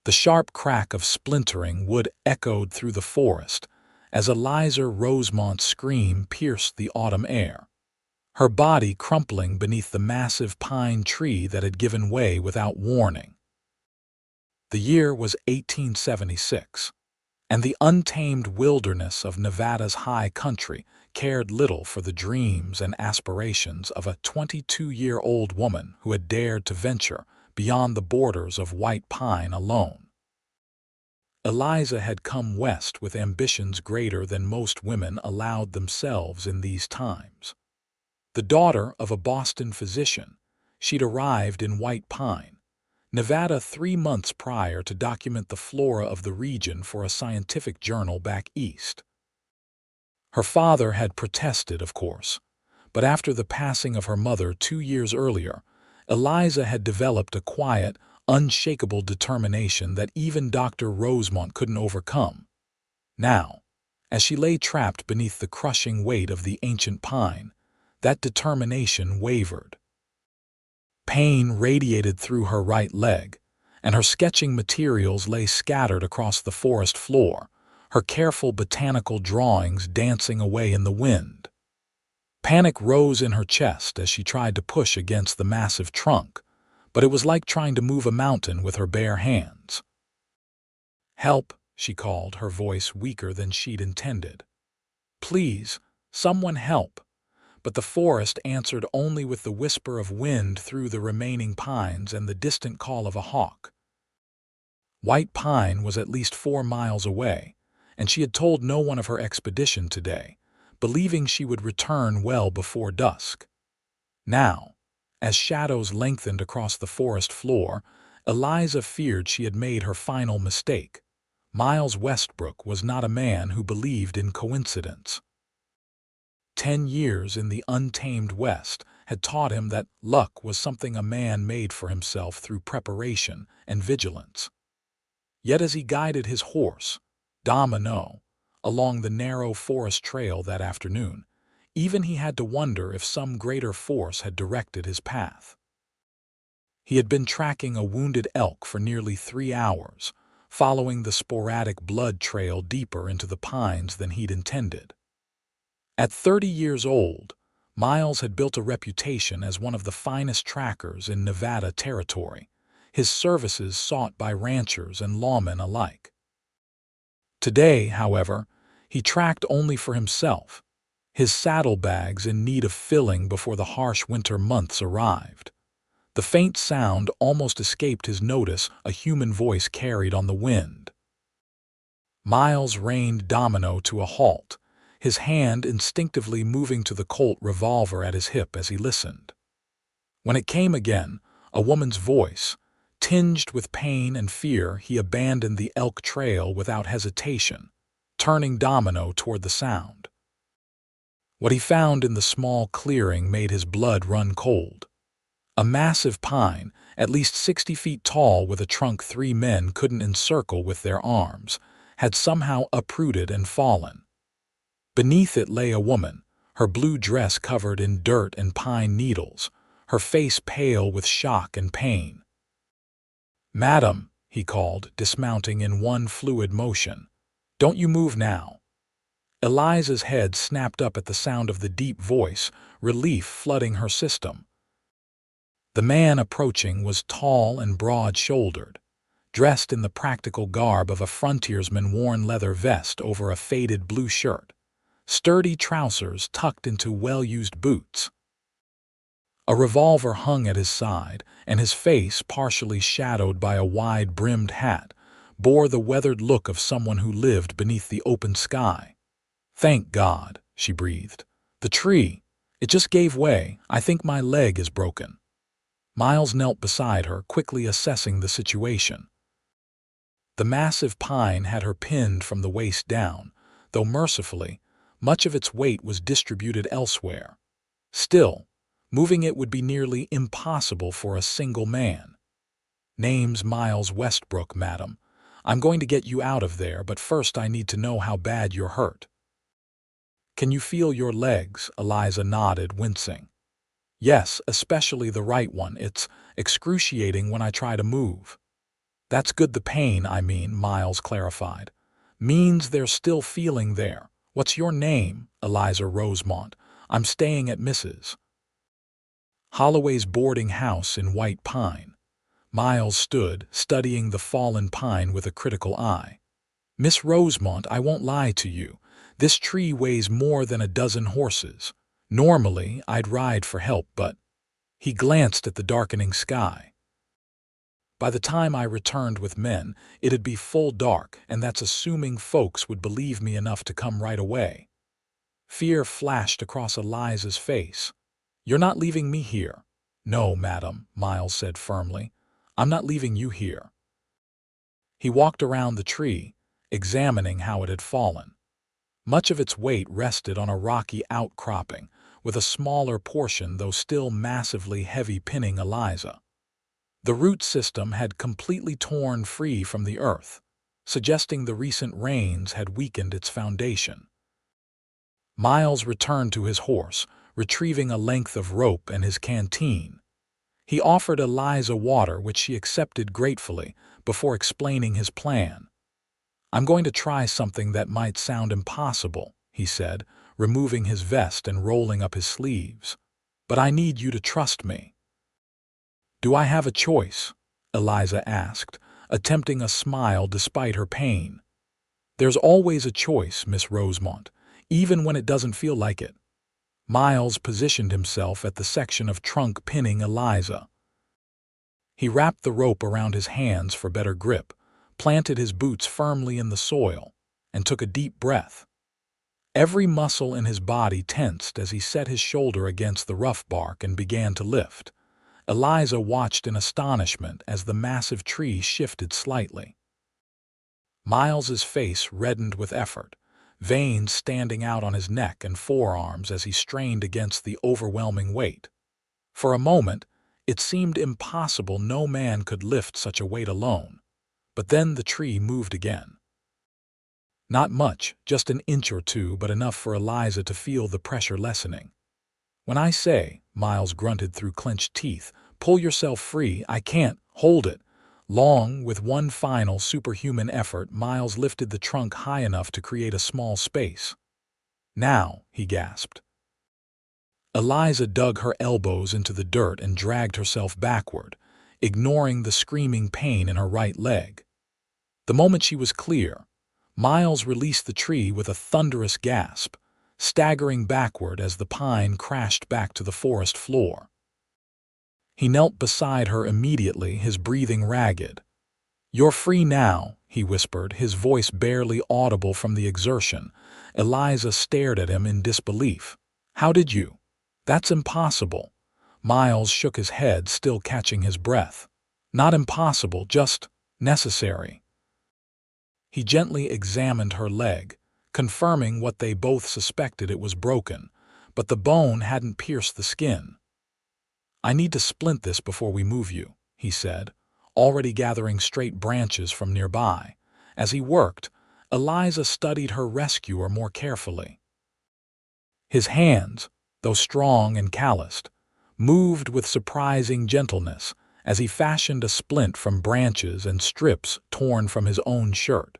The sharp crack of splintering wood echoed through the forest as Eliza Rosemont's scream pierced the autumn air, her body crumpling beneath the massive pine tree that had given way without warning. The year was 1876, and the untamed wilderness of Nevada's high country cared little for the dreams and aspirations of a 22-year-old woman who had dared to venture beyond the borders of White Pine alone. Eliza had come west with ambitions greater than most women allowed themselves in these times. The daughter of a Boston physician, she'd arrived in White Pine, Nevada 3 months prior to document the flora of the region for a scientific journal back east. Her father had protested, of course, but after the passing of her mother 2 years earlier, Eliza had developed a quiet, unshakable determination that even Dr. Rosemont couldn't overcome. Now, as she lay trapped beneath the crushing weight of the ancient pine, that determination wavered. Pain radiated through her right leg, and her sketching materials lay scattered across the forest floor, her careful botanical drawings dancing away in the wind. Panic rose in her chest as she tried to push against the massive trunk, but it was like trying to move a mountain with her bare hands. "Help," she called, her voice weaker than she'd intended. "Please, someone help." But the forest answered only with the whisper of wind through the remaining pines and the distant call of a hawk. White Pine was at least 4 miles away, and she had told no one of her expedition today, believing she would return well before dusk. Now, as shadows lengthened across the forest floor, Eliza feared she had made her final mistake. Miles Westbrook was not a man who believed in coincidence. 10 years in the untamed West had taught him that luck was something a man made for himself through preparation and vigilance. Yet as he guided his horse, Domino, along the narrow forest trail that afternoon, even he had to wonder if some greater force had directed his path. He had been tracking a wounded elk for nearly 3 hours, following the sporadic blood trail deeper into the pines than he'd intended. At 30 years old, Miles had built a reputation as one of the finest trackers in Nevada territory, his services sought by ranchers and lawmen alike. Today, however, he tracked only for himself, his saddlebags in need of filling before the harsh winter months arrived. The faint sound almost escaped his notice a human voice carried on the wind. Miles reined Domino to a halt, his hand instinctively moving to the Colt revolver at his hip as he listened. When it came again, a woman's voice, tinged with pain and fear, he abandoned the elk trail without hesitation, turning Domino toward the sound. What he found in the small clearing made his blood run cold. A massive pine, at least 60 feet tall with a trunk 3 men couldn't encircle with their arms, had somehow uprooted and fallen. Beneath it lay a woman, her blue dress covered in dirt and pine needles, her face pale with shock and pain. "Madam," he called, dismounting in one fluid motion, "don't you move now." Eliza's head snapped up at the sound of the deep voice, relief flooding her system. The man approaching was tall and broad-shouldered, dressed in the practical garb of a frontiersman, worn leather vest over a faded blue shirt, sturdy trousers tucked into well-used boots. A revolver hung at his side, and his face, partially shadowed by a wide-brimmed hat, bore the weathered look of someone who lived beneath the open sky. "Thank God," she breathed. "The tree, it just gave way. I think my leg is broken." Miles knelt beside her, quickly assessing the situation. The massive pine had her pinned from the waist down, though mercifully, much of its weight was distributed elsewhere. Still, moving it would be nearly impossible for a single man. "Name's Miles Westbrook, madam. I'm going to get you out of there, but first I need to know how bad you're hurt." "Can you feel your legs?" Eliza nodded, wincing. "Yes, especially the right one. It's excruciating when I try to move." That's good the pain, I mean, Miles clarified. Means they're still feeling there. What's your name? Eliza Rosemont. I'm staying at Mrs. Holloway's boarding house in White Pine. Miles stood, studying the fallen pine with a critical eye. Miss Rosemont, I won't lie to you. This tree weighs more than a dozen horses. Normally, I'd ride for help, but... He glanced at the darkening sky. By the time I returned with men, it'd be full dark, and that's assuming folks would believe me enough to come right away. Fear flashed across Eliza's face. You're not leaving me here. No, madam, Miles said firmly. I'm not leaving you here. He walked around the tree, examining how it had fallen. Much of its weight rested on a rocky outcropping, with a smaller portion, though still massively heavy, pinning Eliza. The root system had completely torn free from the earth, suggesting the recent rains had weakened its foundation. Miles returned to his horse, retrieving a length of rope and his canteen. He offered Eliza water, which she accepted gratefully, before explaining his plan. I'm going to try something that might sound impossible, he said, removing his vest and rolling up his sleeves. But I need you to trust me. Do I have a choice? Eliza asked, attempting a smile despite her pain. There's always a choice, Miss Rosemont, even when it doesn't feel like it. Miles positioned himself at the section of trunk pinning Eliza. He wrapped the rope around his hands for better grip, planted his boots firmly in the soil, and took a deep breath. Every muscle in his body tensed as he set his shoulder against the rough bark and began to lift. Eliza watched in astonishment as the massive tree shifted slightly. Miles's face reddened with effort, veins standing out on his neck and forearms as he strained against the overwhelming weight. For a moment, it seemed impossible no man could lift such a weight alone. But then the tree moved again. Not much, just an inch or two, but enough for Eliza to feel the pressure lessening. When I say, Miles grunted through clenched teeth, pull yourself free, I can't hold it. With one final superhuman effort, Miles lifted the trunk high enough to create a small space. Now, he gasped. Eliza dug her elbows into the dirt and dragged herself backward, ignoring the screaming pain in her right leg. The moment she was clear, Miles released the tree with a thunderous gasp, staggering backward as the pine crashed back to the forest floor. He knelt beside her immediately, his breathing ragged. You're free now, he whispered, his voice barely audible from the exertion. Eliza stared at him in disbelief. How did you? That's impossible. Miles shook his head, still catching his breath. Not impossible, just necessary. He gently examined her leg, confirming what they both suspected: it was broken, but the bone hadn't pierced the skin. I need to splint this before we move you, he said, already gathering straight branches from nearby. As he worked, Eliza studied her rescuer more carefully. His hands, though strong and calloused, moved with surprising gentleness as he fashioned a splint from branches and strips torn from his own shirt.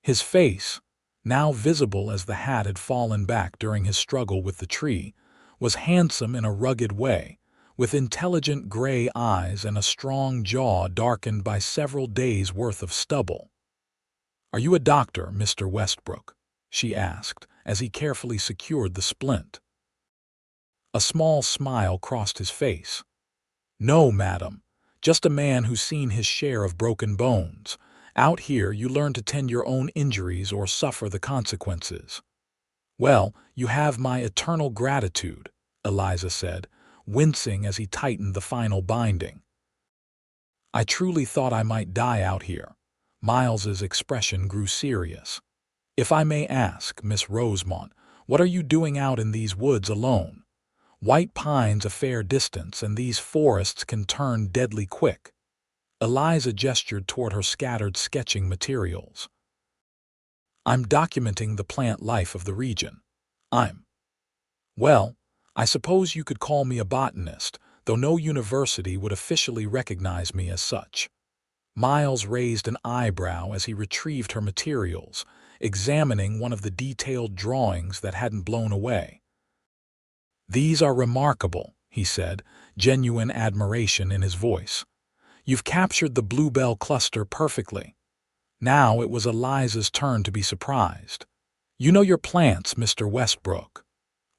His face, now visible as the hat had fallen back during his struggle with the tree, was handsome in a rugged way, with intelligent gray eyes and a strong jaw darkened by several days' worth of stubble. "Are you a doctor, Mr. Westbrook?" she asked, as he carefully secured the splint. A small smile crossed his face. "No, madam, just a man who's seen his share of broken bones. Out here, you learn to tend your own injuries or suffer the consequences." "Well, you have my eternal gratitude," Eliza said, wincing as he tightened the final binding. "I truly thought I might die out here." Miles's expression grew serious. "If I may ask, Miss Rosemont, what are you doing out in these woods alone? White Pine's a fair distance, and these forests can turn deadly quick." Eliza gestured toward her scattered sketching materials. "I'm documenting the plant life of the region. Well, I suppose you could call me a botanist, though no university would officially recognize me as such." Miles raised an eyebrow as he retrieved her materials, examining one of the detailed drawings that hadn't blown away. "These are remarkable," he said, genuine admiration in his voice. "You've captured the bluebell cluster perfectly." Now it was Eliza's turn to be surprised. "You know your plants, Mr. Westbrook.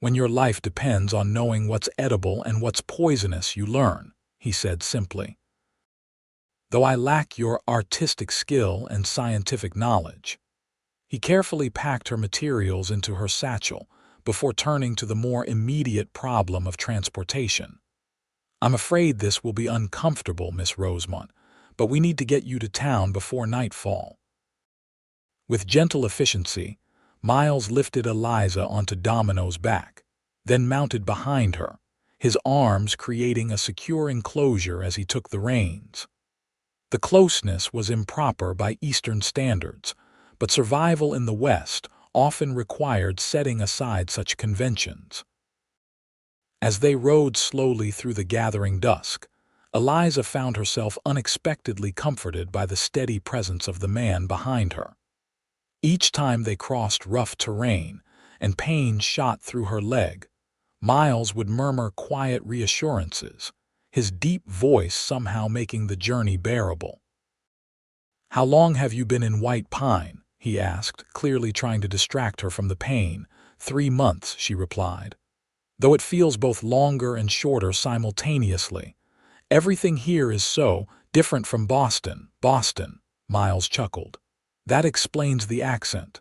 When your life depends on knowing what's edible and what's poisonous, you learn," he said simply. "Though I lack your artistic skill and scientific knowledge." He carefully packed her materials into her satchel before turning to the more immediate problem of transportation. "I'm afraid this will be uncomfortable, Miss Rosemont, but we need to get you to town before nightfall." With gentle efficiency, Miles lifted Eliza onto Domino's back, then mounted behind her, his arms creating a secure enclosure as he took the reins. The closeness was improper by Eastern standards, but survival in the West often required setting aside such conventions. As they rode slowly through the gathering dusk, Eliza found herself unexpectedly comforted by the steady presence of the man behind her. Each time they crossed rough terrain and pain shot through her leg, Miles would murmur quiet reassurances, his deep voice somehow making the journey bearable. "How long have you been in White Pine?" he asked, clearly trying to distract her from the pain. "3 months," she replied. "Though it feels both longer and shorter simultaneously. Everything here is so different from Boston." "Boston," Miles chuckled. "That explains the accent."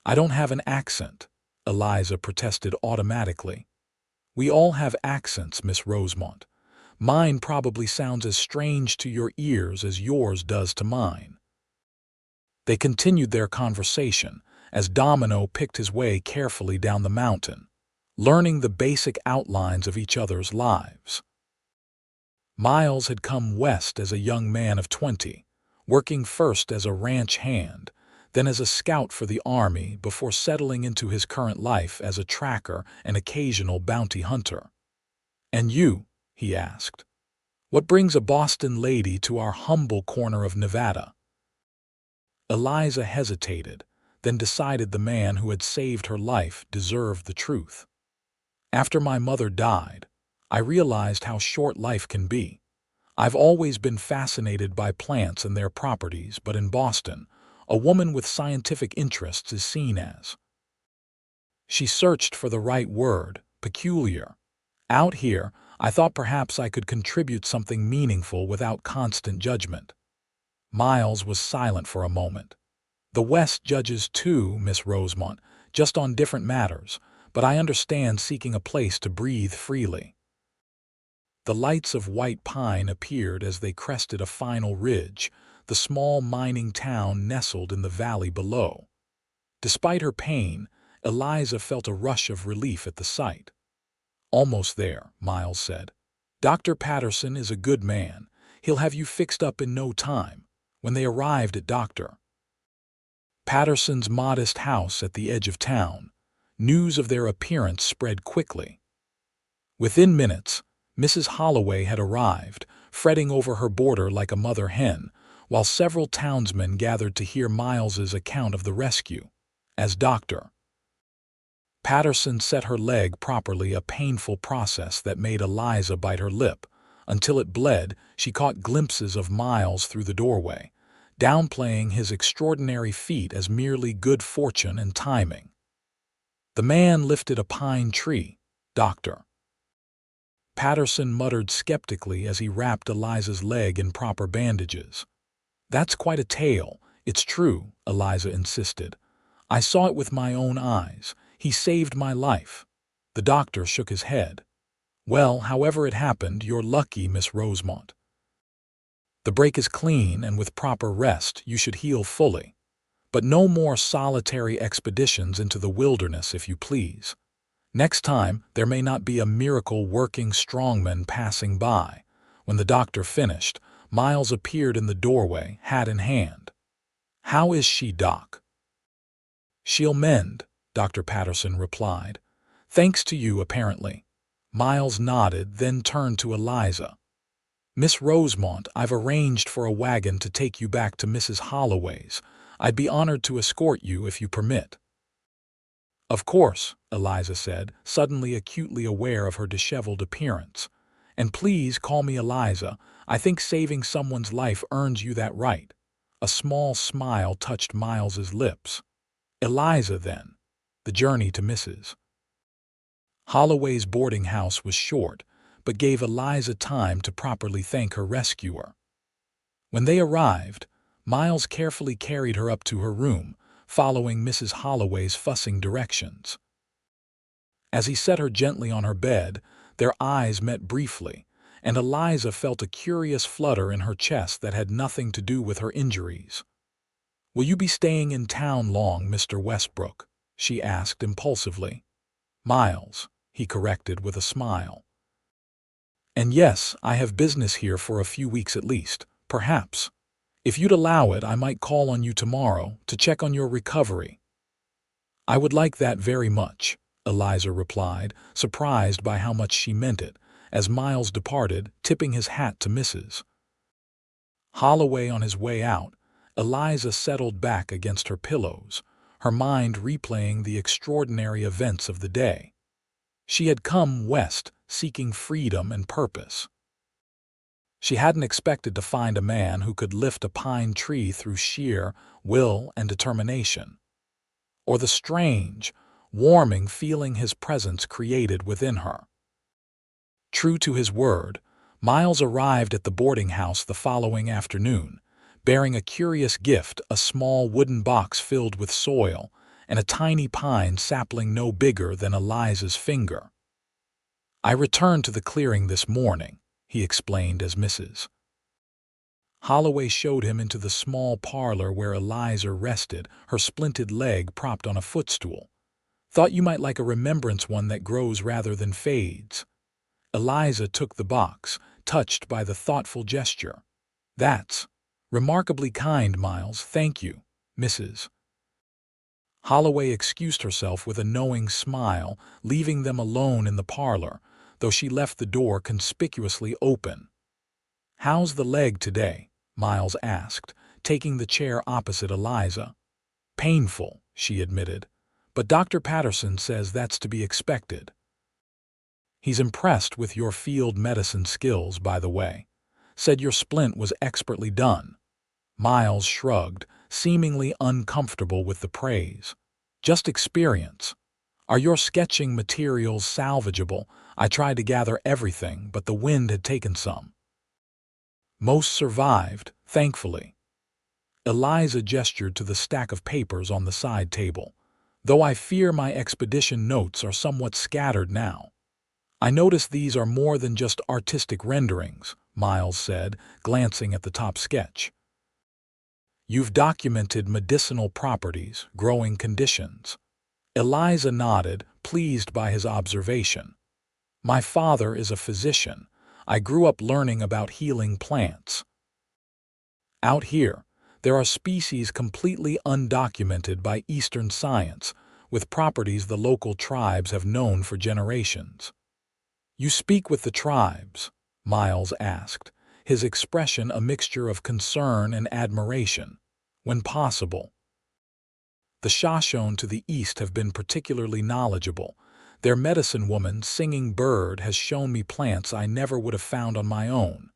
"I don't have an accent," Eliza protested automatically. "We all have accents, Miss Rosemont. Mine probably sounds as strange to your ears as yours does to mine." They continued their conversation as Domino picked his way carefully down the mountain, learning the basic outlines of each other's lives. Miles had come west as a young man of 20, working first as a ranch hand, then as a scout for the Army before settling into his current life as a tracker and occasional bounty hunter. "And you?" he asked. "What brings a Boston lady to our humble corner of Nevada?" Eliza hesitated, then decided the man who had saved her life deserved the truth. "After my mother died, I realized how short life can be. I've always been fascinated by plants and their properties, but in Boston, a woman with scientific interests is seen as—" She searched for the right word, peculiar. "Out here, I thought perhaps I could contribute something meaningful without constant judgment." Miles was silent for a moment. "The West judges too, Miss Rosemont, just on different matters, but I understand seeking a place to breathe freely." The lights of White Pine appeared as they crested a final ridge, the small mining town nestled in the valley below. Despite her pain, Eliza felt a rush of relief at the sight. "Almost there," Miles said. "Dr. Patterson is a good man. He'll have you fixed up in no time." When they arrived at Dr. Patterson's modest house at the edge of town, news of their appearance spread quickly. Within minutes, Mrs. Holloway had arrived, fretting over her boarder like a mother hen, while several townsmen gathered to hear Miles's account of the rescue. As Dr. Patterson set her leg properly, a painful process that made Eliza bite her lip. Until it bled, she caught glimpses of Miles through the doorway, downplaying his extraordinary feat as merely good fortune and timing. The man lifted a pine tree. Dr. Patterson muttered skeptically as he wrapped Eliza's leg in proper bandages. "That's quite a tale. It's true," Eliza insisted. "I saw it with my own eyes. He saved my life." The doctor shook his head. "Well, however it happened, you're lucky, Miss Rosemont. The break is clean, and with proper rest, you should heal fully. But no more solitary expeditions into the wilderness, if you please. Next time, there may not be a miracle-working strongman passing by." When the doctor finished, Miles appeared in the doorway, hat in hand. "How is she, Doc?" "She'll mend," Dr. Patterson replied. "Thanks to you, apparently." Miles nodded, then turned to Eliza. Miss Rosemont, I've arranged for a wagon to take you back to Mrs. Holloway's. I'd be honored to escort you if you permit. Of course, Eliza said, suddenly acutely aware of her disheveled appearance. And please call me Eliza. I think saving someone's life earns you that right. A small smile touched Miles's lips. Eliza, then. The journey to Mrs. Holloway's boarding house was short, but gave Eliza time to properly thank her rescuer. When they arrived, Miles carefully carried her up to her room, following Mrs. Holloway's fussing directions. As he set her gently on her bed, their eyes met briefly, and Eliza felt a curious flutter in her chest that had nothing to do with her injuries. "Will you be staying in town long, Mr. Westbrook?" she asked impulsively. "Miles," he corrected with a smile. "And yes, I have business here for a few weeks at least, perhaps. If you'd allow it, I might call on you tomorrow to check on your recovery." "I would like that very much," Eliza replied, surprised by how much she meant it, as Miles departed, tipping his hat to Mrs. Holloway. On his way out, Eliza settled back against her pillows, her mind replaying the extraordinary events of the day. She had come west seeking freedom and purpose. She hadn't expected to find a man who could lift a pine tree through sheer will and determination, or the strange, warming feeling his presence created within her. True to his word, Miles arrived at the boarding house the following afternoon, bearing a curious gift, a small wooden box filled with soil and a tiny pine sapling no bigger than Eliza's finger. "I returned to the clearing this morning," he explained as Mrs. Holloway showed him into the small parlor where Eliza rested, her splinted leg propped on a footstool. "Thought you might like a remembrance, one that grows rather than fades." Eliza took the box, touched by the thoughtful gesture. "That's remarkably kind, Miles. Thank you, Mrs. Holloway excused herself with a knowing smile, leaving them alone in the parlor, though she left the door conspicuously open. "How's the leg today?" Miles asked, taking the chair opposite Eliza. "Painful," she admitted, "but Dr. Patterson says that's to be expected." "He's impressed with your field medicine skills, by the way. Said your splint was expertly done." Miles shrugged, seemingly uncomfortable with the praise. "Just experience. Are your sketching materials salvageable? I tried to gather everything, but the wind had taken some." "Most survived, thankfully." Eliza gestured to the stack of papers on the side table. "Though I fear my expedition notes are somewhat scattered now." "I notice these are more than just artistic renderings," Miles said, glancing at the top sketch. "You've documented medicinal properties, growing conditions." Eliza nodded, pleased by his observation. "My father is a physician. I grew up learning about healing plants. Out here, there are species completely undocumented by Eastern science, with properties the local tribes have known for generations." "You speak with the tribes?" Miles asked, his expression a mixture of concern and admiration. "When possible." "The Shoshone to the east have been particularly knowledgeable. Their medicine woman, Singing Bird, has shown me plants I never would have found on my own."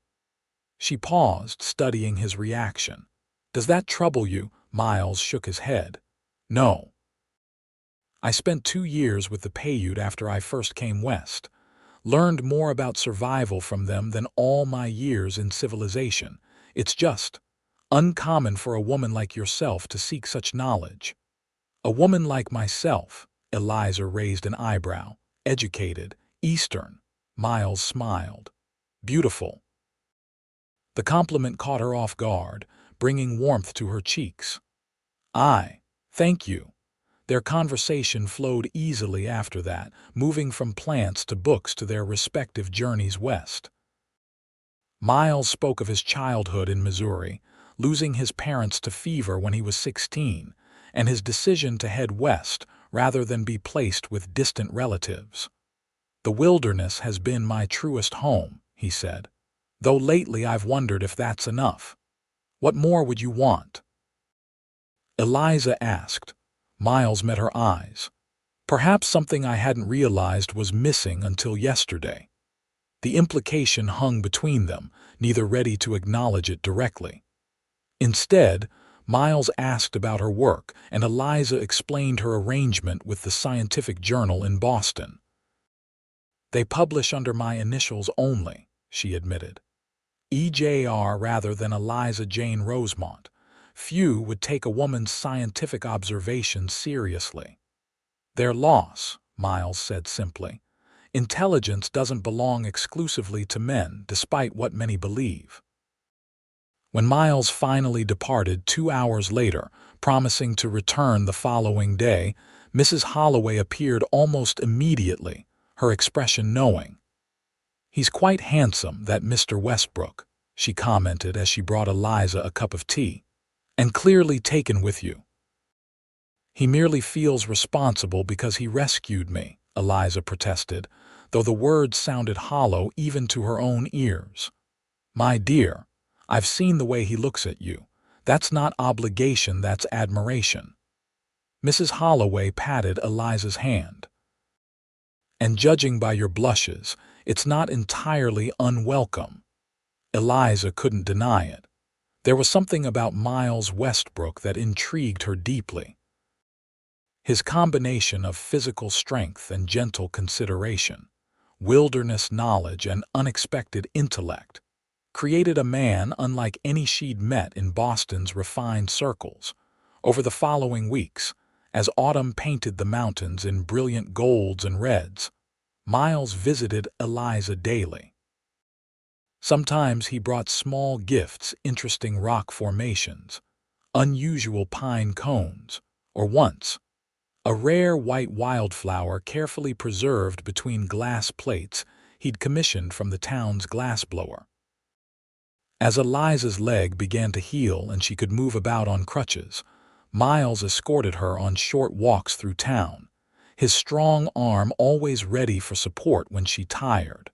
She paused, studying his reaction. "Does that trouble you?" Miles shook his head. "No. I spent 2 years with the Paiute after I first came west. Learned more about survival from them than all my years in civilization. It's just uncommon for a woman like yourself to seek such knowledge." "A woman like myself?" Eliza raised an eyebrow. "Educated, Eastern." Miles smiled. "Beautiful." The compliment caught her off guard, bringing warmth to her cheeks. Thank you." Their conversation flowed easily after that, moving from plants to books to their respective journeys west. Miles spoke of his childhood in Missouri, losing his parents to fever when he was 16, and his decision to head west rather than be placed with distant relatives. "The wilderness has been my truest home," he said. Though lately I've wondered if that's enough. What more would you want? Eliza asked. Miles met her eyes. Perhaps something I hadn't realized was missing until yesterday. The implication hung between them, neither ready to acknowledge it directly. Instead, Miles asked about her work, and Eliza explained her arrangement with the scientific journal in Boston. They publish under my initials only, she admitted. EJR rather than Eliza Jane Rosemont. Few would take a woman's scientific observations seriously. Their loss, Miles said simply. Intelligence doesn't belong exclusively to men, despite what many believe. When Miles finally departed 2 hours later, promising to return the following day, Mrs. Holloway appeared almost immediately, her expression knowing. "He's quite handsome, that Mr. Westbrook," she commented as she brought Eliza a cup of tea. "And clearly taken with you." "He merely feels responsible because he rescued me," Eliza protested, though the words sounded hollow even to her own ears. "My dear, I've seen the way he looks at you. That's not obligation, that's admiration." Mrs. Holloway patted Eliza's hand. "And judging by your blushes, it's not entirely unwelcome." Eliza couldn't deny it. There was something about Miles Westbrook that intrigued her deeply. His combination of physical strength and gentle consideration, wilderness knowledge and unexpected intellect, created a man unlike any she'd met in Boston's refined circles. Over the following weeks, as autumn painted the mountains in brilliant golds and reds, Miles visited Eliza daily. Sometimes he brought small gifts, interesting rock formations, unusual pine cones, or once, a rare white wildflower carefully preserved between glass plates he'd commissioned from the town's glassblower. As Eliza's leg began to heal and she could move about on crutches, Miles escorted her on short walks through town, his strong arm always ready for support when she tired.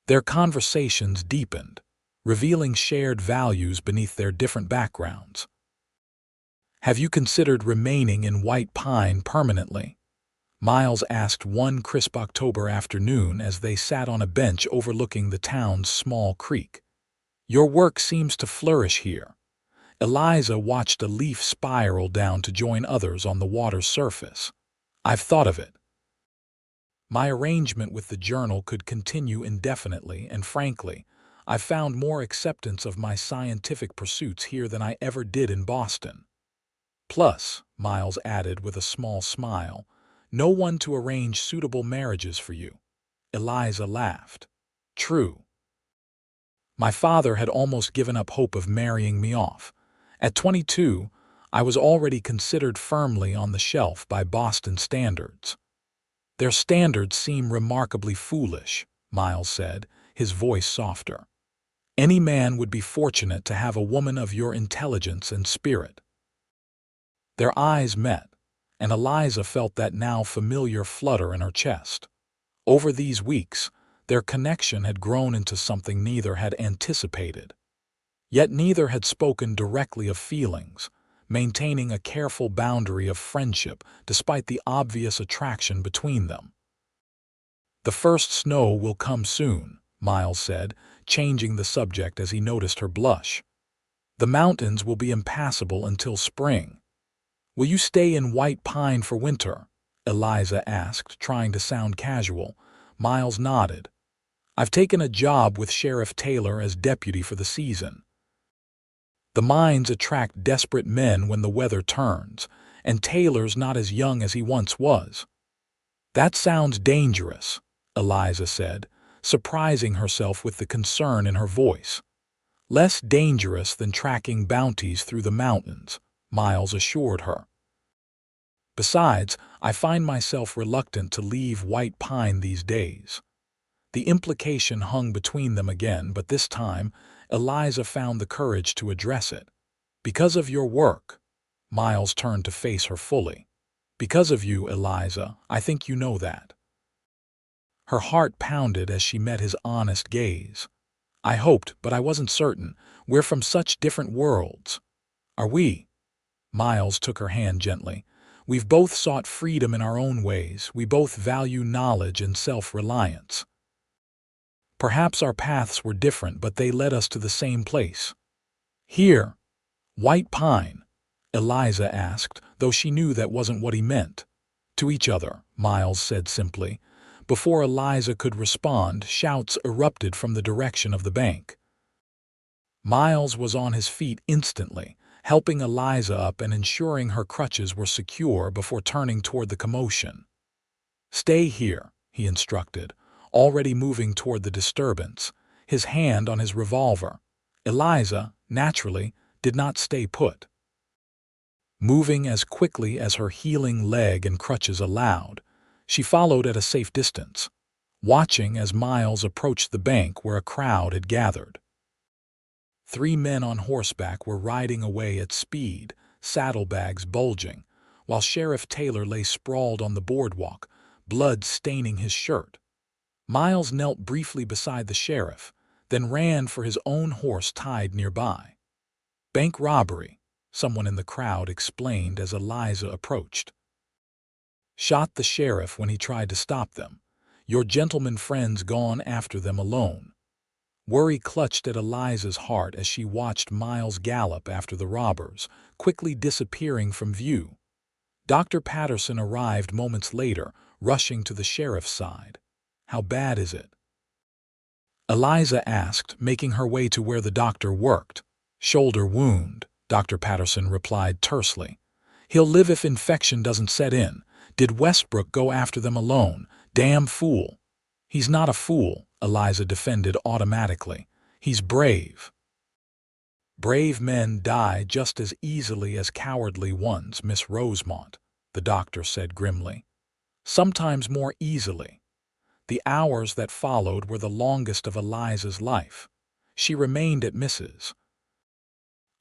Their conversations deepened, revealing shared values beneath their different backgrounds. "Have you considered remaining in White Pine permanently?" Miles asked one crisp October afternoon as they sat on a bench overlooking the town's small creek. "Your work seems to flourish here." Eliza watched a leaf spiral down to join others on the water's surface. "I've thought of it. My arrangement with the journal could continue indefinitely, and frankly, I've found more acceptance of my scientific pursuits here than I ever did in Boston. Plus," Miles added with a small smile, "no one to arrange suitable marriages for you." Eliza laughed. "True. My father had almost given up hope of marrying me off. At 22, I was already considered firmly on the shelf by Boston standards." "Their standards seem remarkably foolish," Miles said, his voice softer. "Any man would be fortunate to have a woman of your intelligence and spirit." Their eyes met, and Eliza felt that now familiar flutter in her chest. Over these weeks, their connection had grown into something neither had anticipated. Yet neither had spoken directly of feelings, maintaining a careful boundary of friendship despite the obvious attraction between them. "The first snow will come soon," Miles said, changing the subject as he noticed her blush. "The mountains will be impassable until spring." "Will you stay in White Pine for winter?" Eliza asked, trying to sound casual. Miles nodded. "I've taken a job with Sheriff Taylor as deputy for the season. The mines attract desperate men when the weather turns, and Taylor's not as young as he once was." "That sounds dangerous," Eliza said, surprising herself with the concern in her voice. "Less dangerous than tracking bounties through the mountains," Miles assured her. "Besides, I find myself reluctant to leave White Pine these days." The implication hung between them again, but this time Eliza found the courage to address it. "Because of your work." Miles turned to face her fully. "Because of you, Eliza, I think you know that." Her heart pounded as she met his honest gaze. I hoped, but I wasn't certain. We're from such different worlds. Are we? Miles took her hand gently. We've both sought freedom in our own ways. We both value knowledge and self-reliance. Perhaps our paths were different, but they led us to the same place. Here, White Pine, Eliza asked, though she knew that wasn't what he meant. To each other, Miles said simply. Before Eliza could respond, shouts erupted from the direction of the bank. Miles was on his feet instantly, helping Eliza up and ensuring her crutches were secure before turning toward the commotion. Stay here, he instructed, already moving toward the disturbance, his hand on his revolver. Eliza, naturally, did not stay put. Moving as quickly as her healing leg and crutches allowed, she followed at a safe distance, watching as Miles approached the bank where a crowd had gathered. 3 men on horseback were riding away at speed, saddlebags bulging, while Sheriff Taylor lay sprawled on the boardwalk, blood staining his shirt. Miles knelt briefly beside the sheriff, then ran for his own horse tied nearby. Bank robbery, someone in the crowd explained as Eliza approached. Shot the sheriff when he tried to stop them. Your gentleman friend's gone after them alone. Worry clutched at Eliza's heart as she watched Miles gallop after the robbers, quickly disappearing from view. Dr. Patterson arrived moments later, rushing to the sheriff's side. How bad is it? Eliza asked, making her way to where the doctor worked. Shoulder wound, Dr. Patterson replied tersely. He'll live if infection doesn't set in. Did Westbrook go after them alone? Damn fool. He's not a fool, Eliza defended automatically. He's brave. Brave men die just as easily as cowardly ones, Miss Rosemont, the doctor said grimly. Sometimes more easily. The hours that followed were the longest of Eliza's life. She remained at Mrs.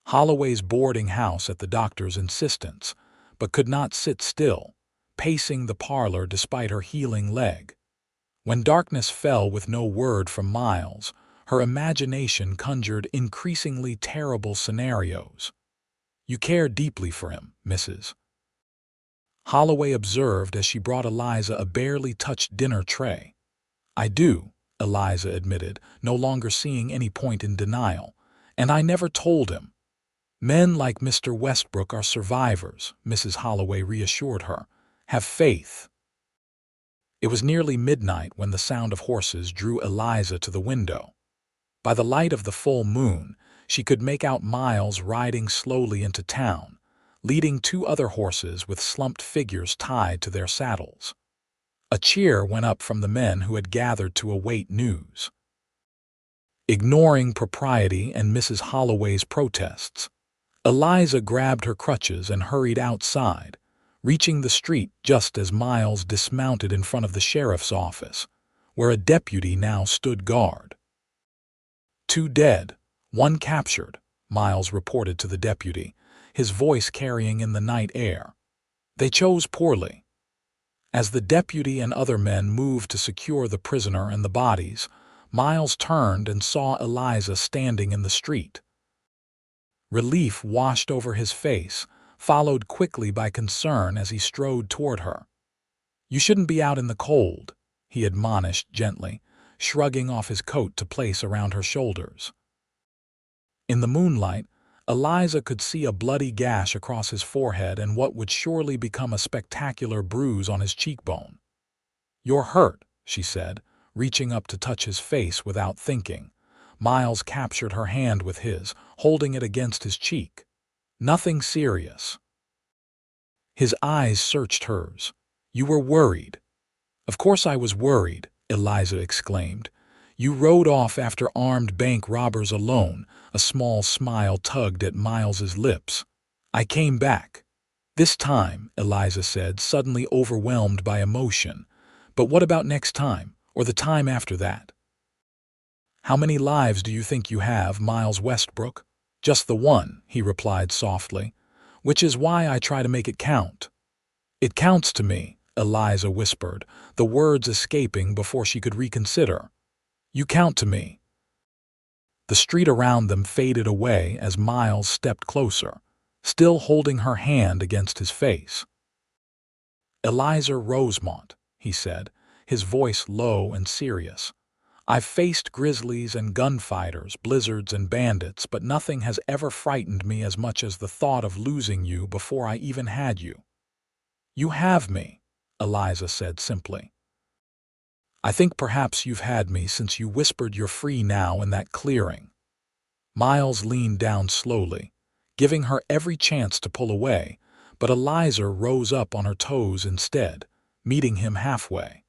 Holloway's boarding house at the doctor's insistence, but could not sit still, pacing the parlor despite her healing leg. When darkness fell with no word from Miles, her imagination conjured increasingly terrible scenarios. You care deeply for him, Mrs. Holloway observed as she brought Eliza a barely touched dinner tray. I do, Eliza admitted, no longer seeing any point in denial, and I never told him. Men like Mr. Westbrook are survivors, Mrs. Holloway reassured her. Have faith. It was nearly midnight when the sound of horses drew Eliza to the window. By the light of the full moon, she could make out Miles riding slowly into town, leading 2 other horses with slumped figures tied to their saddles. A cheer went up from the men who had gathered to await news. Ignoring propriety and Mrs. Holloway's protests, Eliza grabbed her crutches and hurried outside, reaching the street just as Miles dismounted in front of the sheriff's office, where a deputy now stood guard. 2 dead, 1 captured, Miles reported to the deputy, his voice carrying in the night air. They chose poorly. As the deputy and other men moved to secure the prisoner and the bodies, Miles turned and saw Eliza standing in the street. Relief washed over his face, followed quickly by concern as he strode toward her. You shouldn't be out in the cold, he admonished gently, shrugging off his coat to place around her shoulders. In the moonlight, Eliza could see a bloody gash across his forehead and what would surely become a spectacular bruise on his cheekbone. You're hurt, she said, reaching up to touch his face without thinking. Miles captured her hand with his, holding it against his cheek. Nothing serious. His eyes searched hers. You were worried. Of course I was worried, Eliza exclaimed. You rode off after armed bank robbers alone. A small smile tugged at Miles's lips. I came back. This time, Eliza said, suddenly overwhelmed by emotion. But what about next time, or the time after that? How many lives do you think you have, Miles Westbrook? Just the one, he replied softly, which is why I try to make it count. It counts to me, Eliza whispered, the words escaping before she could reconsider. You count to me. The street around them faded away as Miles stepped closer, still holding her hand against his face. "Eliza Rosemont," he said, his voice low and serious. "I've faced grizzlies and gunfighters, blizzards and bandits, but nothing has ever frightened me as much as the thought of losing you before I even had you." "You have me," Eliza said simply. "I think perhaps you've had me since you whispered you're free now in that clearing." Miles leaned down slowly, giving her every chance to pull away, but Eliza rose up on her toes instead, meeting him halfway.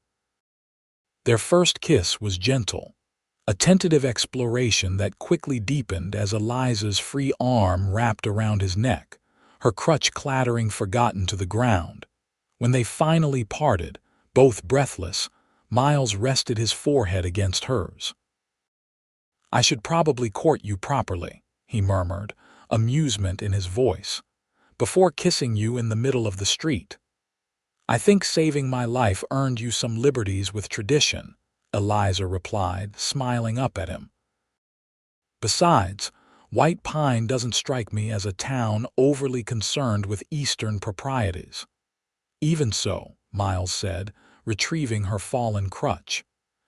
Their first kiss was gentle, a tentative exploration that quickly deepened as Eliza's free arm wrapped around his neck, her crutch clattering forgotten to the ground. When they finally parted, both breathless, Miles rested his forehead against hers. "I should probably court you properly," he murmured, amusement in his voice, "before kissing you in the middle of the street." "I think saving my life earned you some liberties with tradition," Eliza replied, smiling up at him. "Besides, White Pine doesn't strike me as a town overly concerned with Eastern proprieties." "Even so," Miles said, retrieving her fallen crutch,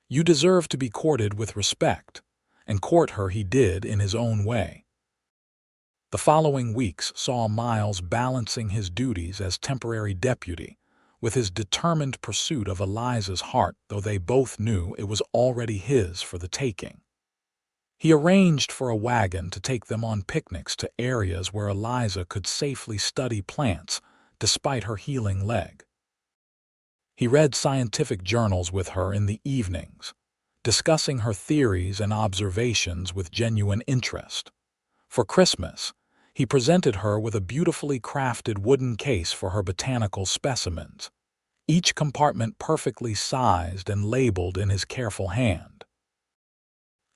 "you deserve to be courted with respect," and court her he did in his own way. The following weeks saw Miles balancing his duties as temporary deputy with his determined pursuit of Eliza's heart, though they both knew it was already his for the taking. He arranged for a wagon to take them on picnics to areas where Eliza could safely study plants despite her healing leg. He read scientific journals with her in the evenings, discussing her theories and observations with genuine interest. For Christmas, he presented her with a beautifully crafted wooden case for her botanical specimens, each compartment perfectly sized and labeled in his careful hand.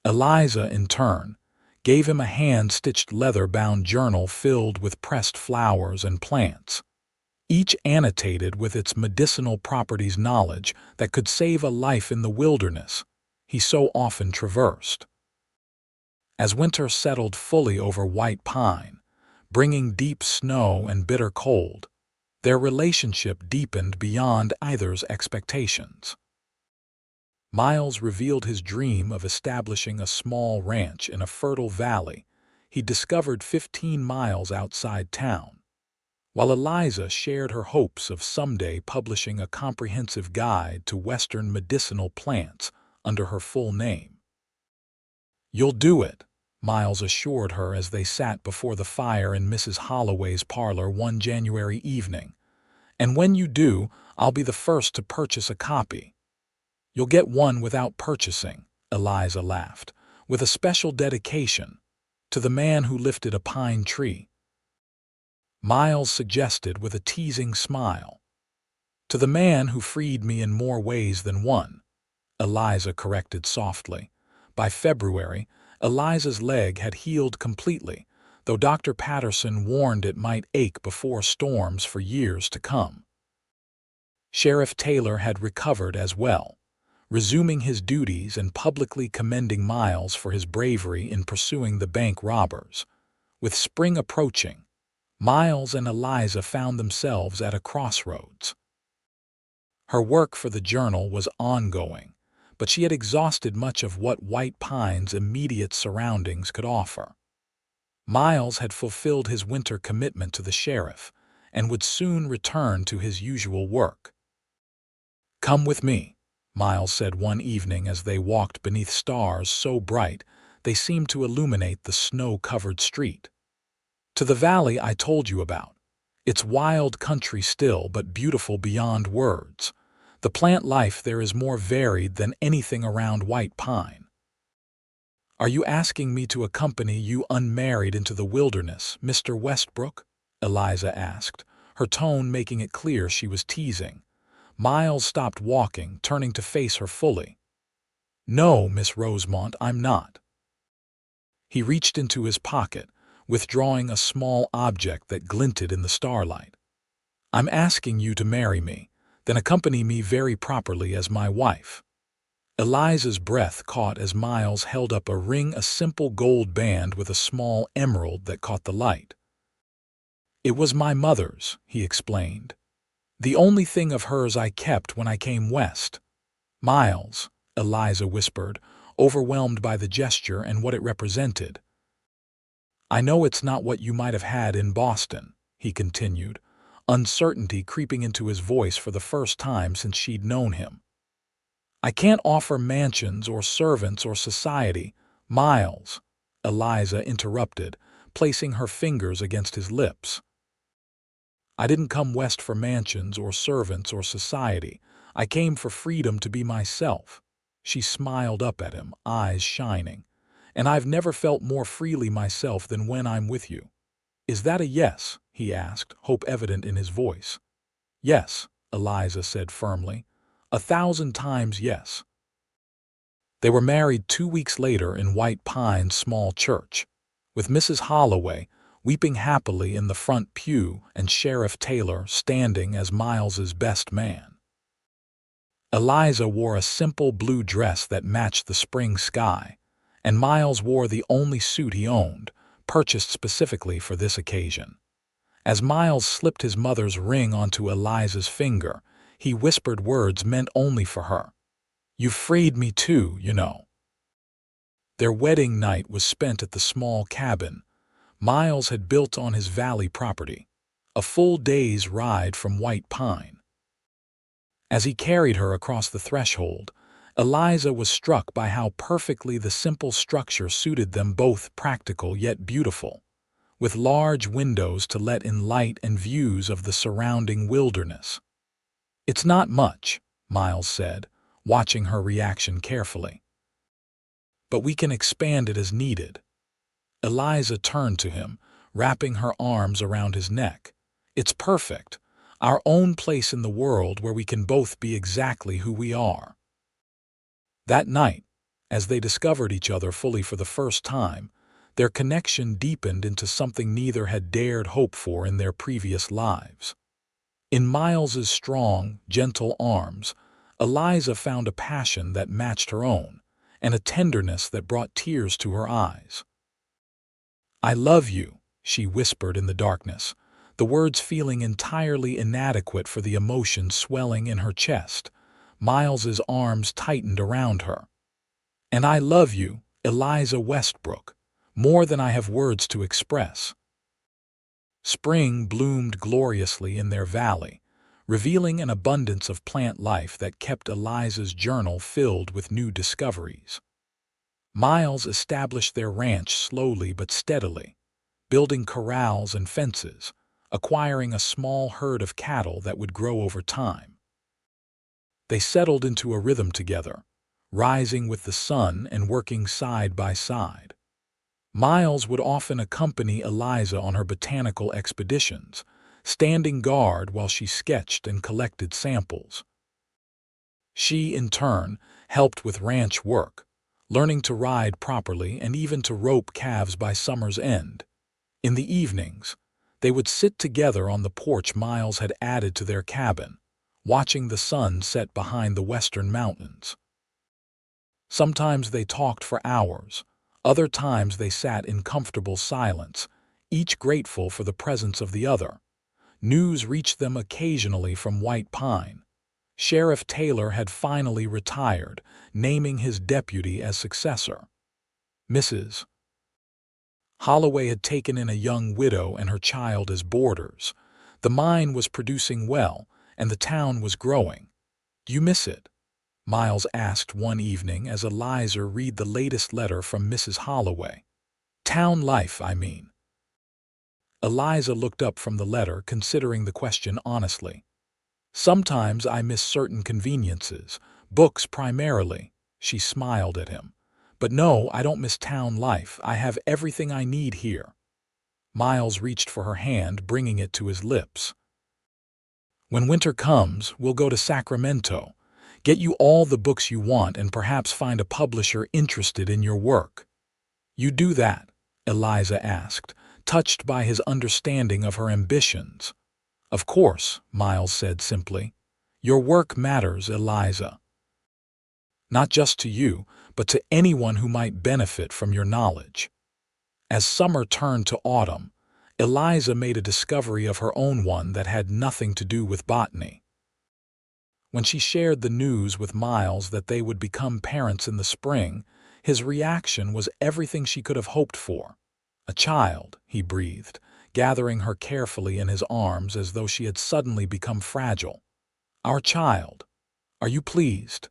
Eliza, in turn, gave him a hand-stitched leather-bound journal filled with pressed flowers and plants, each annotated with its medicinal properties knowledge that could save a life in the wilderness he so often traversed. As winter settled fully over White Pine, bringing deep snow and bitter cold, their relationship deepened beyond either's expectations. Miles revealed his dream of establishing a small ranch in a fertile valley he discovered 15 miles outside town, while Eliza shared her hopes of someday publishing a comprehensive guide to Western medicinal plants under her full name. "You'll do it," Miles assured her as they sat before the fire in Mrs. Holloway's parlor one January evening. "And when you do, I'll be the first to purchase a copy." "You'll get one without purchasing," Eliza laughed, "with a special dedication to the man who lifted a pine tree." Miles suggested with a teasing smile. "To the man who freed me in more ways than one," Eliza corrected softly. By February, Eliza's leg had healed completely, though Dr. Patterson warned it might ache before storms for years to come. Sheriff Taylor had recovered as well, resuming his duties and publicly commending Miles for his bravery in pursuing the bank robbers. With spring approaching, Miles and Eliza found themselves at a crossroads. Her work for the journal was ongoing, but she had exhausted much of what White Pine's immediate surroundings could offer. Miles had fulfilled his winter commitment to the sheriff and would soon return to his usual work. "Come with me," Miles said one evening as they walked beneath stars so bright they seemed to illuminate the snow-covered street. "To the valley I told you about. It's wild country still, but beautiful beyond words. The plant life there is more varied than anything around White Pine." "Are you asking me to accompany you unmarried into the wilderness, Mr. Westbrook?" Eliza asked, her tone making it clear she was teasing. Miles stopped walking, turning to face her fully. "No, Miss Rosemont, I'm not." He reached into his pocket, withdrawing a small object that glinted in the starlight. "I'm asking you to marry me, then accompany me very properly as my wife." Eliza's breath caught as Miles held up a simple gold band with a small emerald that caught the light. "It was my mother's," he explained. "The only thing of hers I kept when I came west." "Miles," Eliza whispered, overwhelmed by the gesture and what it represented. "I know it's not what you might have had in Boston," he continued, uncertainty creeping into his voice for the first time since she'd known him. "I can't offer mansions or servants or society, Miles," Eliza interrupted, placing her fingers against his lips. "I didn't come west for mansions or servants or society. I came for freedom to be myself." She smiled up at him, eyes shining. "And I've never felt more freely myself than when I'm with you." "Is that a yes?" he asked, hope evident in his voice. "Yes," Eliza said firmly. 1,000 times yes. They were married 2 weeks later in White Pine's small church, with Mrs. Holloway weeping happily in the front pew and Sheriff Taylor standing as Miles's best man. Eliza wore a simple blue dress that matched the spring sky, and Miles wore the only suit he owned, purchased specifically for this occasion. As Miles slipped his mother's ring onto Eliza's finger, he whispered words meant only for her. "You've freed me too, you know." Their wedding night was spent at the small cabin Miles had built on his valley property, a full day's ride from White Pine. As he carried her across the threshold, Eliza was struck by how perfectly the simple structure suited them both, practical yet beautiful, with large windows to let in light and views of the surrounding wilderness. "It's not much," Miles said, watching her reaction carefully. "But we can expand it as needed." Eliza turned to him, wrapping her arms around his neck. "It's perfect, our own place in the world where we can both be exactly who we are." That night, as they discovered each other fully for the first time, their connection deepened into something neither had dared hope for in their previous lives. In Miles's strong, gentle arms, Eliza found a passion that matched her own, and a tenderness that brought tears to her eyes. "I love you," she whispered in the darkness, the words feeling entirely inadequate for the emotion swelling in her chest. Miles's arms tightened around her. "And I love you, Eliza Westbrook, more than I have words to express." Spring bloomed gloriously in their valley, revealing an abundance of plant life that kept Eliza's journal filled with new discoveries. Miles established their ranch slowly but steadily, building corrals and fences, acquiring a small herd of cattle that would grow over time. They settled into a rhythm together, rising with the sun and working side by side. Miles would often accompany Eliza on her botanical expeditions, standing guard while she sketched and collected samples. She, in turn, helped with ranch work, learning to ride properly and even to rope calves by summer's end. In the evenings, they would sit together on the porch Miles had added to their cabin, watching the sun set behind the western mountains. Sometimes they talked for hours, other times they sat in comfortable silence, each grateful for the presence of the other. News reached them occasionally from White Pine. Sheriff Taylor had finally retired, naming his deputy as successor. Mrs. Holloway had taken in a young widow and her child as boarders. The mine was producing well, and the town was growing. "Do you miss it?" Miles asked one evening as Eliza read the latest letter from Mrs. Holloway. "Town life, I mean." Eliza looked up from the letter, considering the question honestly. "Sometimes I miss certain conveniences, books primarily." She smiled at him. "But no, I don't miss town life. I have everything I need here." Miles reached for her hand, bringing it to his lips. "When winter comes, we'll go to Sacramento, get you all the books you want, and perhaps find a publisher interested in your work." "You do that?" Eliza asked, touched by his understanding of her ambitions. "Of course," Miles said simply. "Your work matters, Eliza." not just to you, but to anyone who might benefit from your knowledge. As summer turned to autumn, Eliza made a discovery of her own, one that had nothing to do with botany. When she shared the news with Miles that they would become parents in the spring, his reaction was everything she could have hoped for. "A child," he breathed, gathering her carefully in his arms as though she had suddenly become fragile. "Our child. Are you pleased?"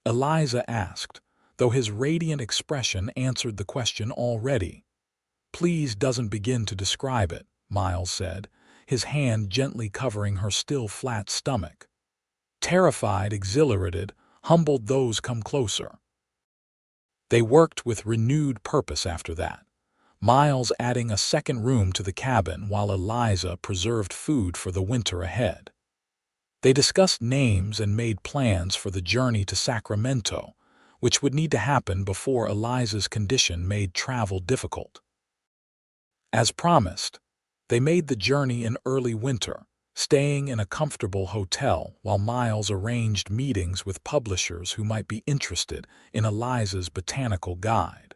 Eliza asked, though his radiant expression answered the question already. "Please doesn't begin to describe it," Miles said, his hand gently covering her still flat stomach. Terrified, exhilarated, humbled those come closer. They worked with renewed purpose after that, Miles adding a second room to the cabin while Eliza preserved food for the winter ahead. They discussed names and made plans for the journey to Sacramento, which would need to happen before Eliza's condition made travel difficult. As promised, they made the journey in early winter, staying in a comfortable hotel while Miles arranged meetings with publishers who might be interested in Eliza's botanical guide.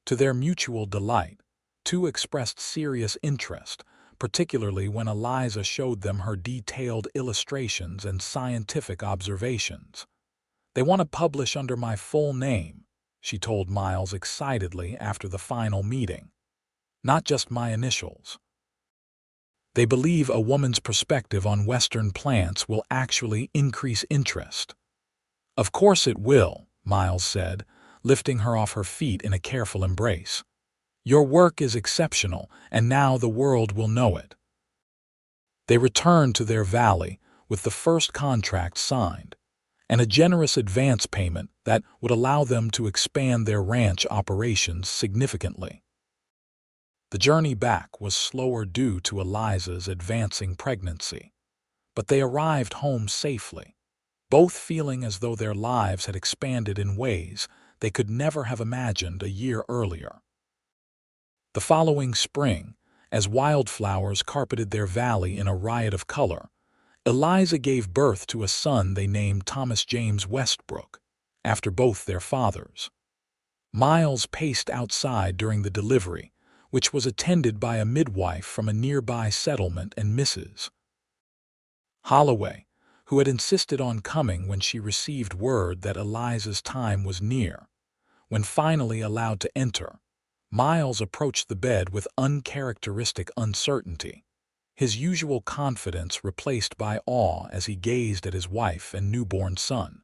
To their mutual delight, two expressed serious interest, particularly when Eliza showed them her detailed illustrations and scientific observations. "They want to publish under my full name," she told Miles excitedly after the final meeting. "Not just my initials. They believe a woman's perspective on Western plants will actually increase interest." "Of course it will," Miles said, lifting her off her feet in a careful embrace. "Your work is exceptional, and now the world will know it." They returned to their valley with the first contract signed, and a generous advance payment that would allow them to expand their ranch operations significantly. The journey back was slower due to Eliza's advancing pregnancy, but they arrived home safely, both feeling as though their lives had expanded in ways they could never have imagined a year earlier. The following spring, as wildflowers carpeted their valley in a riot of color, Eliza gave birth to a son they named Thomas James Westbrook, after both their fathers. Miles paced outside during the delivery, which was attended by a midwife from a nearby settlement and Mrs. Holloway, who had insisted on coming when she received word that Eliza's time was near. When finally allowed to enter, Miles approached the bed with uncharacteristic uncertainty, his usual confidence replaced by awe as he gazed at his wife and newborn son.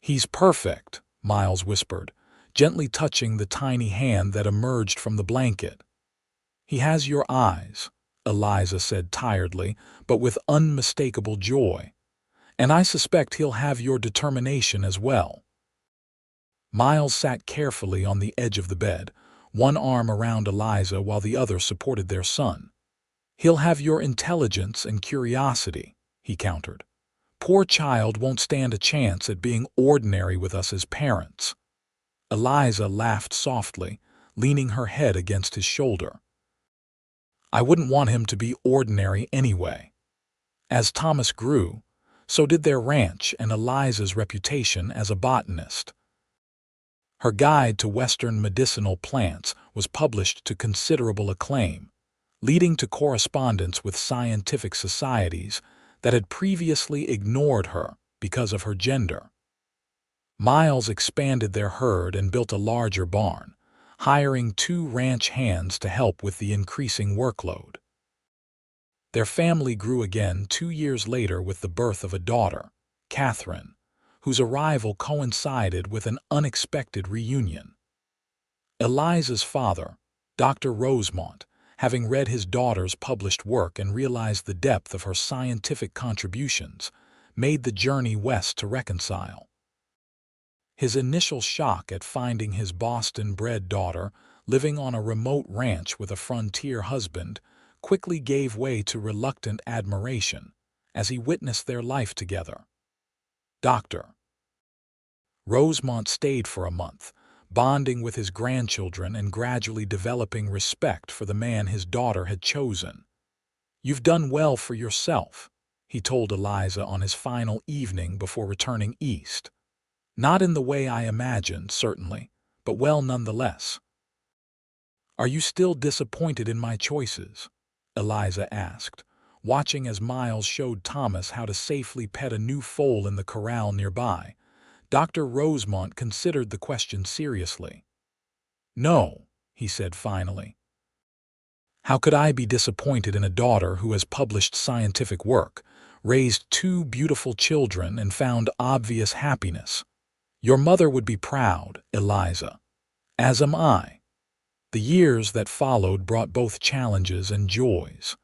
"He's perfect," Miles whispered, gently touching the tiny hand that emerged from the blanket. "He has your eyes," Eliza said tiredly, but with unmistakable joy. "And I suspect he'll have your determination as well." Miles sat carefully on the edge of the bed, one arm around Eliza while the other supported their son. "He'll have your intelligence and curiosity," he countered. "Poor child won't stand a chance at being ordinary with us as parents." Eliza laughed softly, leaning her head against his shoulder. "I wouldn't want him to be ordinary anyway." As Thomas grew, so did their ranch and Eliza's reputation as a botanist. Her guide to Western medicinal plants was published to considerable acclaim, leading to correspondence with scientific societies that had previously ignored her because of her gender. Miles expanded their herd and built a larger barn, hiring 2 ranch hands to help with the increasing workload. Their family grew again 2 years later with the birth of a daughter, Catherine, whose arrival coincided with an unexpected reunion. Eliza's father, Dr. Rosemont, having read his daughter's published work and realized the depth of her scientific contributions, made the journey west to reconcile. His initial shock at finding his Boston-bred daughter living on a remote ranch with a frontier husband quickly gave way to reluctant admiration as he witnessed their life together. Dr. Rosemont stayed for a month, bonding with his grandchildren and gradually developing respect for the man his daughter had chosen. "You've done well for yourself," he told Eliza on his final evening before returning east. "Not in the way I imagined, certainly, but well nonetheless." "Are you still disappointed in my choices?" Eliza asked, watching as Miles showed Thomas how to safely pet a new foal in the corral nearby. Dr. Rosemont considered the question seriously. "No," he said finally. "How could I be disappointed in a daughter who has published scientific work, raised two beautiful children, and found obvious happiness? Your mother would be proud, Eliza. As am I." The years that followed brought both challenges and joys.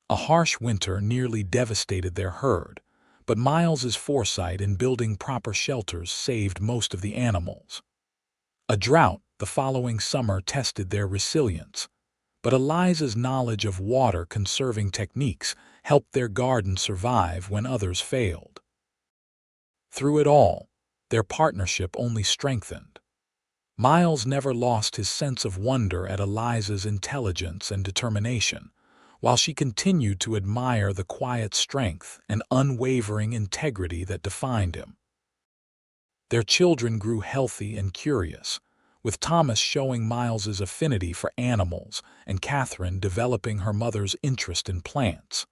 A harsh winter nearly devastated their herd, but Miles's foresight in building proper shelters saved most of the animals. A drought the following summer tested their resilience, but Eliza's knowledge of water-conserving techniques helped their garden survive when others failed. Through it all, their partnership only strengthened. Miles never lost his sense of wonder at Eliza's intelligence and determination, while she continued to admire the quiet strength and unwavering integrity that defined him. Their children grew healthy and curious, with Thomas showing Miles's affinity for animals and Catherine developing her mother's interest in plants.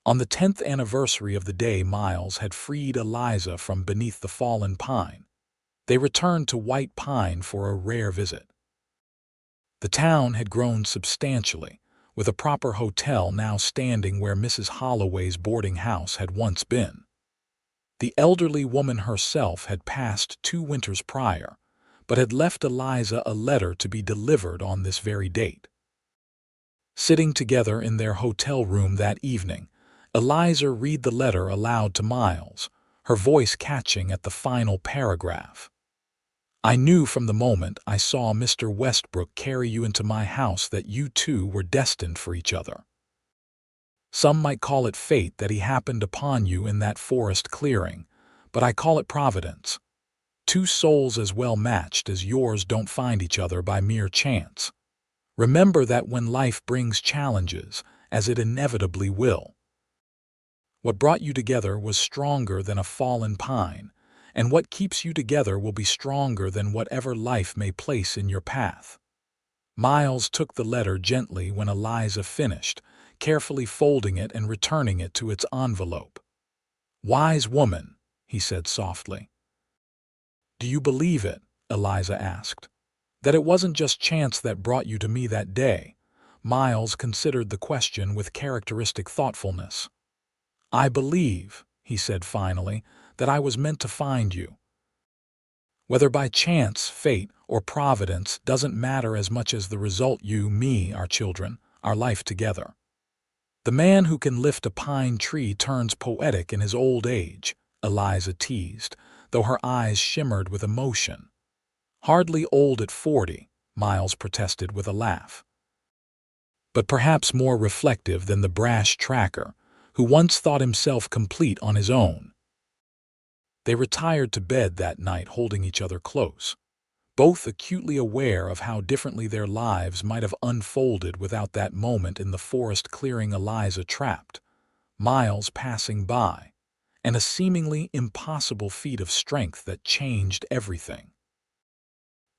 On the 10th anniversary of the day Miles had freed Eliza from beneath the fallen pine, they returned to White Pine for a rare visit. The town had grown substantially, with a proper hotel now standing where Mrs. Holloway's boarding house had once been. The elderly woman herself had passed 2 winters prior, but had left Eliza a letter to be delivered on this very date. Sitting together in their hotel room that evening, Eliza read the letter aloud to Miles, her voice catching at the final paragraph. "I knew from the moment I saw Mr. Westbrook carry you into my house that you two were destined for each other. Some might call it fate that he happened upon you in that forest clearing, but I call it providence. 2 souls as well matched as yours don't find each other by mere chance. Remember that when life brings challenges, as it inevitably will, what brought you together was stronger than a fallen pine, and what keeps you together will be stronger than whatever life may place in your path." Miles took the letter gently when Eliza finished, carefully folding it and returning it to its envelope. "Wise woman," he said softly. "Do you believe it?" Eliza asked. "That it wasn't just chance that brought you to me that day?" Miles considered the question with characteristic thoughtfulness. "I believe," he said finally, "that I was meant to find you. Whether by chance, fate, or providence doesn't matter as much as the result you, me, our children, our life together. The man who can lift a pine tree turns poetic in his old age," Eliza teased, though her eyes shimmered with emotion. "Hardly old at 40, Miles protested with a laugh. "But perhaps more reflective than the brash tracker, who once thought himself complete on his own." They retired to bed that night holding each other close, both acutely aware of how differently their lives might have unfolded without that moment in the forest clearing Eliza trapped, Miles passing by, and a seemingly impossible feat of strength that changed everything.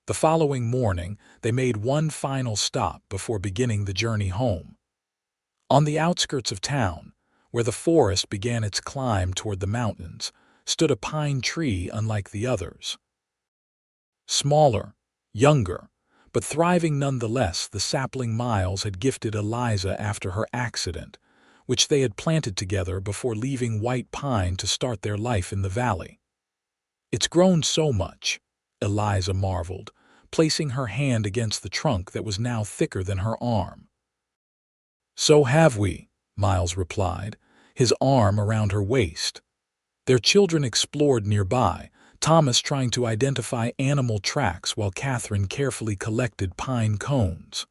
The following morning, they made one final stop before beginning the journey home. On the outskirts of town, where the forest began its climb toward the mountains, stood a pine tree unlike the others. Smaller, younger, but thriving nonetheless, the sapling Miles had gifted Eliza after her accident, which they had planted together before leaving White Pine to start their life in the valley. "It's grown so much," Eliza marveled, placing her hand against the trunk that was now thicker than her arm. "So have we," Miles replied, his arm around her waist. Their children explored nearby, Thomas trying to identify animal tracks while Catherine carefully collected pine cones.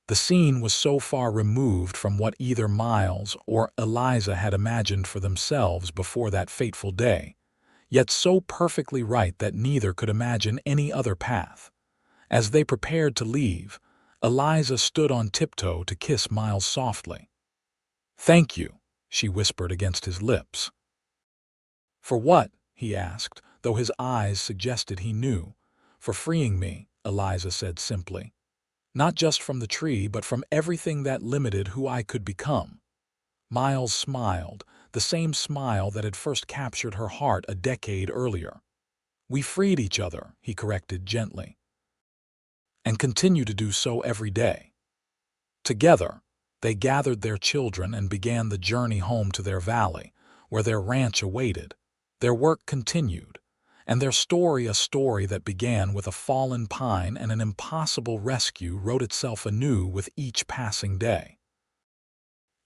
The scene was so far removed from what either Miles or Eliza had imagined for themselves before that fateful day, yet so perfectly right that neither could imagine any other path. As they prepared to leave, Eliza stood on tiptoe to kiss Miles softly. "Thank you," she whispered against his lips. For what? He asked, though his eyes suggested he knew. For freeing me, Eliza said simply. Not just from the tree, but from everything that limited who I could become. Miles smiled, the same smile that had first captured her heart a decade earlier. We freed each other, he corrected gently, and continue to do so every day. Together, they gathered their children and began the journey home to their valley, where their ranch awaited. Their work continued, and their story, a story that began with a fallen pine and an impossible rescue, wrote itself anew with each passing day.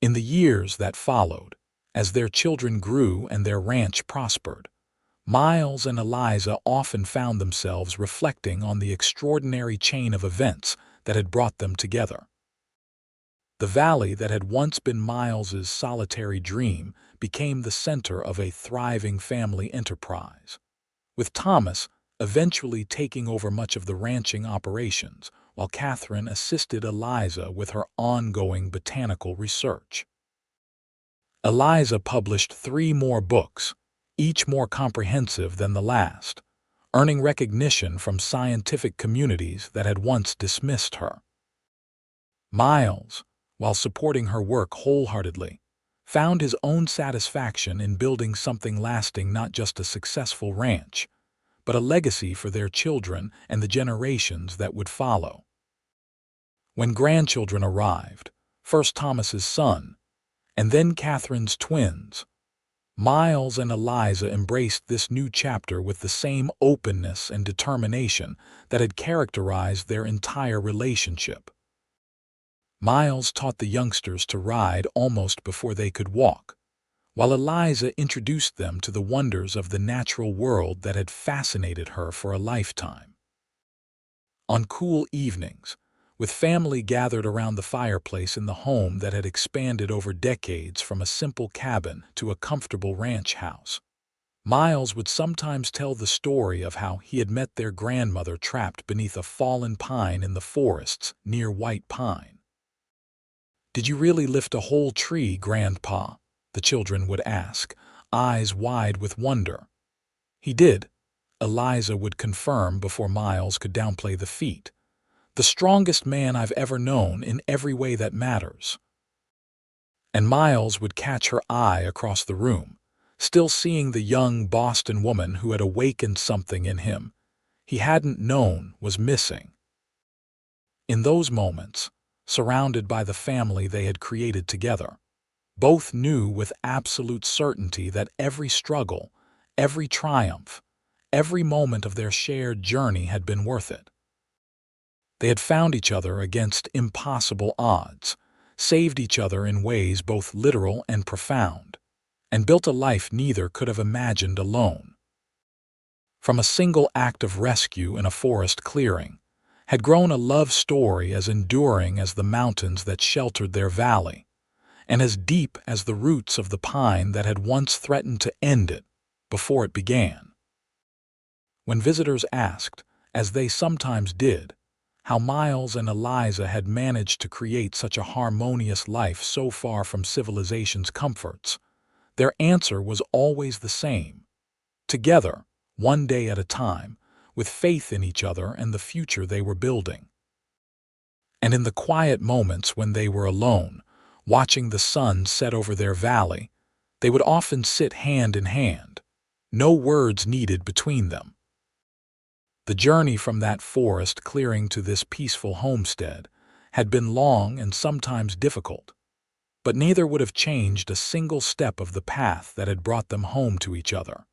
In the years that followed, as their children grew and their ranch prospered, Miles and Eliza often found themselves reflecting on the extraordinary chain of events that had brought them together. The valley that had once been Miles's solitary dream became the center of a thriving family enterprise, with Thomas eventually taking over much of the ranching operations, while Catherine assisted Eliza with her ongoing botanical research. Eliza published 3 more books, each more comprehensive than the last, earning recognition from scientific communities that had once dismissed her. Miles, while supporting her work wholeheartedly, found his own satisfaction in building something lasting, not just a successful ranch, but a legacy for their children and the generations that would follow. When grandchildren arrived, first Thomas's son, and then Catherine's twins, Miles and Eliza embraced this new chapter with the same openness and determination that had characterized their entire relationship. Miles taught the youngsters to ride almost before they could walk, while Eliza introduced them to the wonders of the natural world that had fascinated her for a lifetime. On cool evenings, with family gathered around the fireplace in the home that had expanded over decades from a simple cabin to a comfortable ranch house, Miles would sometimes tell the story of how he had met their grandmother trapped beneath a fallen pine in the forests near White Pine. "Did you really lift a whole tree, Grandpa?" the children would ask, eyes wide with wonder. "He did," Eliza would confirm before Miles could downplay the feat. "The strongest man I've ever known in every way that matters." And Miles would catch her eye across the room, still seeing the young Boston woman who had awakened something in him he hadn't known was missing. In those moments, surrounded by the family they had created together, both knew with absolute certainty that every struggle, every triumph, every moment of their shared journey had been worth it. They had found each other against impossible odds, saved each other in ways both literal and profound, and built a life neither could have imagined alone. From a single act of rescue in a forest clearing, had grown a love story as enduring as the mountains that sheltered their valley, and as deep as the roots of the pine that had once threatened to end it before it began. When visitors asked, as they sometimes did, how Miles and Eliza had managed to create such a harmonious life so far from civilization's comforts, their answer was always the same: together, one day at a time, with faith in each other and the future they were building. And in the quiet moments when they were alone, watching the sun set over their valley, they would often sit hand in hand, no words needed between them. The journey from that forest clearing to this peaceful homestead had been long and sometimes difficult, but neither would have changed a single step of the path that had brought them home to each other.